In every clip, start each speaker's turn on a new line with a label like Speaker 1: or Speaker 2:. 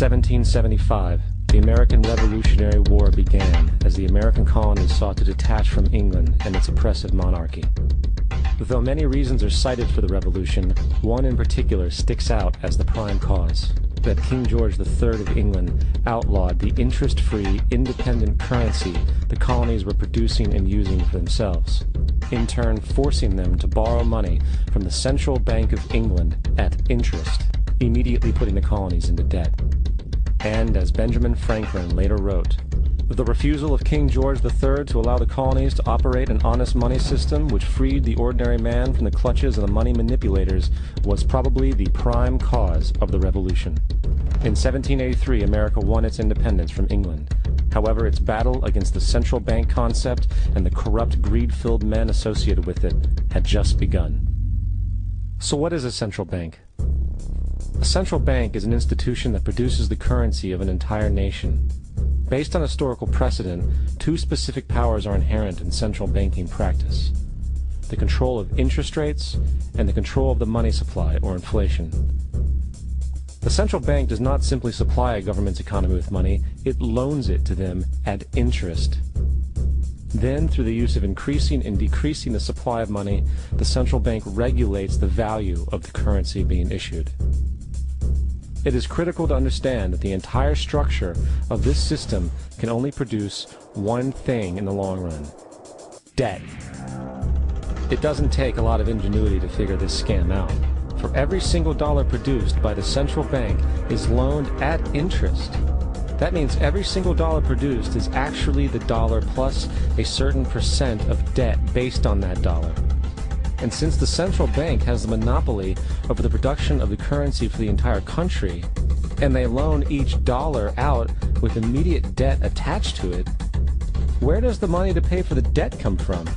Speaker 1: 1775, the American Revolutionary War began as the American colonies sought to detach from England and its oppressive monarchy. Though many reasons are cited for the revolution, one in particular sticks out as the prime cause: that King George III of England outlawed the interest-free, independent currency the colonies were producing and using for themselves, in turn forcing them to borrow money from the Central Bank of England at interest, immediately putting the colonies into debt. And as Benjamin Franklin later wrote, the refusal of King George III to allow the colonies to operate an honest money system which freed the ordinary man from the clutches of the money manipulators was probably the prime cause of the revolution. In 1783, America won its independence from England. However, its battle against the central bank concept and the corrupt, greed-filled men associated with it had just begun. So what is a central bank? A central bank is an institution that produces the currency of an entire nation. Based on historical precedent, two specific powers are inherent in central banking practice: the control of interest rates and the control of the money supply, or inflation. The central bank does not simply supply a government's economy with money, it loans it to them at interest. Then, through the use of increasing and decreasing the supply of money, the central bank regulates the value of the currency being issued. It is critical to understand that the entire structure of this system can only produce one thing in the long run: debt. It doesn't take a lot of ingenuity to figure this scam out. For every single dollar produced by the central bank is loaned at interest. That means every single dollar produced is actually the dollar plus a certain percent of debt based on that dollar. And since the central bank has the monopoly over the production of the currency for the entire country, and they loan each dollar out with immediate debt attached to it, where does the money to pay for the debt come from?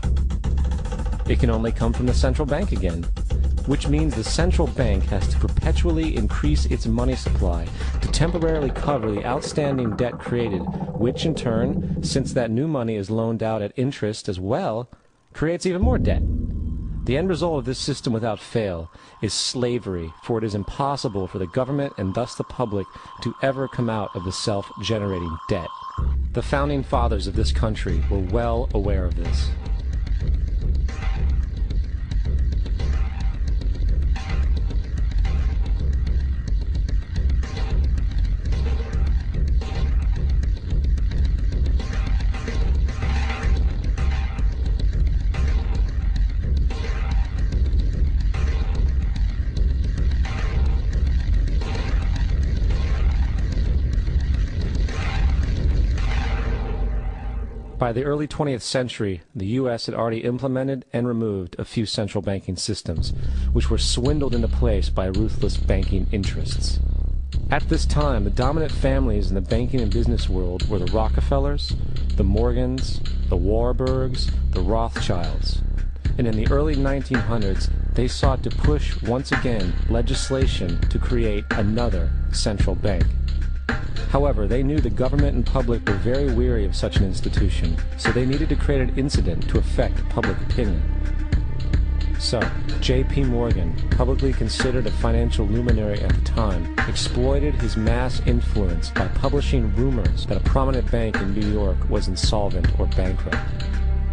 Speaker 1: It can only come from the central bank again, which means the central bank has to perpetually increase its money supply to temporarily cover the outstanding debt created, which in turn, since that new money is loaned out at interest as well, creates even more debt. The end result of this system without fail is slavery, for it is impossible for the government and thus the public to ever come out of the self-generating debt. The founding fathers of this country were well aware of this. By the early 20th century, the U.S. had already implemented and removed a few central banking systems, which were swindled into place by ruthless banking interests. At this time, the dominant families in the banking and business world were the Rockefellers, the Morgans, the Warburgs, the Rothschilds. And in the early 1900s, they sought to push, once again, legislation to create another central bank. However, they knew the government and public were very weary of such an institution, so they needed to create an incident to affect public opinion. So, J.P. Morgan, publicly considered a financial luminary at the time, exploited his mass influence by publishing rumors that a prominent bank in New York was insolvent or bankrupt.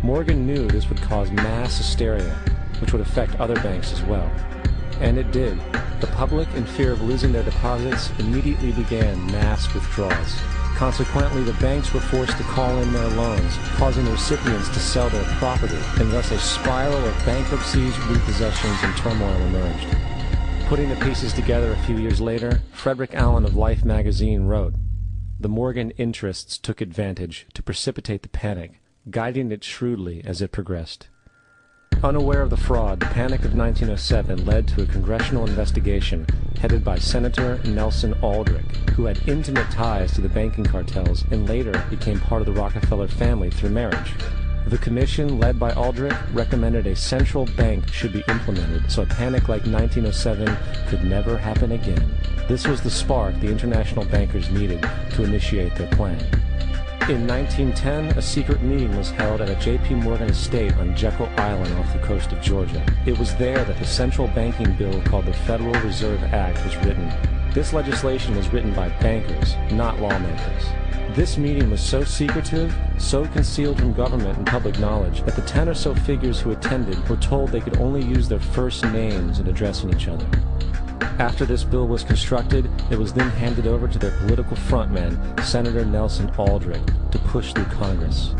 Speaker 1: Morgan knew this would cause mass hysteria, which would affect other banks as well. And it did. The public, in fear of losing their deposits, immediately began mass withdrawals. Consequently, the banks were forced to call in their loans, causing the recipients to sell their property, and thus a spiral of bankruptcies, repossessions, and turmoil emerged. Putting the pieces together a few years later, Frederick Allen of Life magazine wrote, "The Morgan interests took advantage to precipitate the panic, guiding it shrewdly as it progressed." Unaware of the fraud, the Panic of 1907 led to a congressional investigation headed by Senator Nelson Aldrich, who had intimate ties to the banking cartels and later became part of the Rockefeller family through marriage. The commission, led by Aldrich, recommended a central bank should be implemented so a panic like 1907 could never happen again. This was the spark the international bankers needed to initiate their plan. In 1910, a secret meeting was held at a J.P. Morgan estate on Jekyll Island off the coast of Georgia. It was there that the central banking bill called the Federal Reserve Act was written. This legislation was written by bankers, not lawmakers. This meeting was so secretive, so concealed from government and public knowledge, that the 10 or so figures who attended were told they could only use their first names in addressing each other. After this bill was constructed, it was then handed over to their political frontman, Senator Nelson Aldrich, to push through Congress.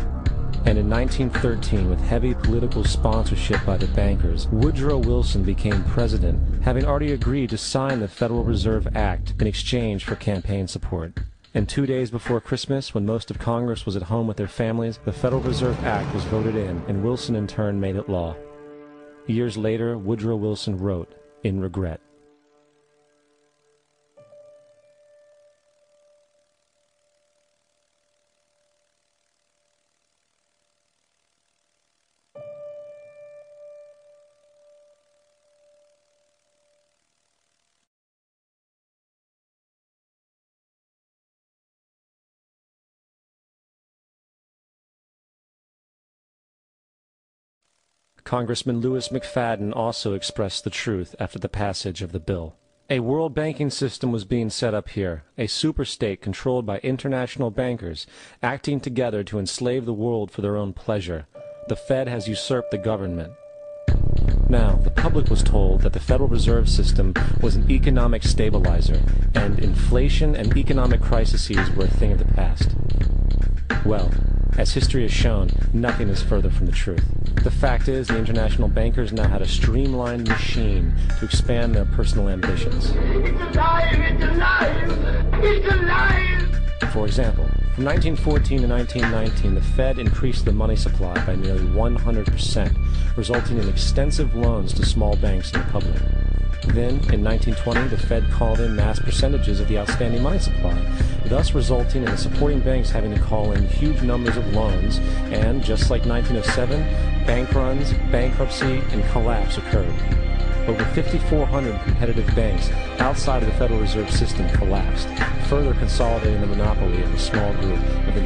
Speaker 1: And in 1913, with heavy political sponsorship by the bankers, Woodrow Wilson became president, having already agreed to sign the Federal Reserve Act in exchange for campaign support. And 2 days before Christmas, when most of Congress was at home with their families, the Federal Reserve Act was voted in, and Wilson in turn made it law. Years later, Woodrow Wilson wrote, in regret, Congressman Louis McFadden also expressed the truth after the passage of the bill. A world banking system was being set up here, a superstate controlled by international bankers, acting together to enslave the world for their own pleasure. The Fed has usurped the government. Now, the public was told that the Federal Reserve System was an economic stabilizer, and inflation and economic crises were a thing of the past. Well, as history has shown, nothing is further from the truth. The fact is, the international bankers now had a streamlined machine to expand their personal ambitions.
Speaker 2: It's alive! It's alive! It's alive!
Speaker 1: For example, from 1914 to 1919, the Fed increased the money supply by nearly 100%, resulting in extensive loans to small banks and the public. Then, in 1920, the Fed called in mass percentages of the outstanding money supply, thus resulting in the supporting banks having to call in huge numbers of loans, and, just like 1907, bank runs, bankruptcy, and collapse occurred. Over 5,400 competitive banks outside of the Federal Reserve System collapsed, further consolidating the monopoly of a small group of the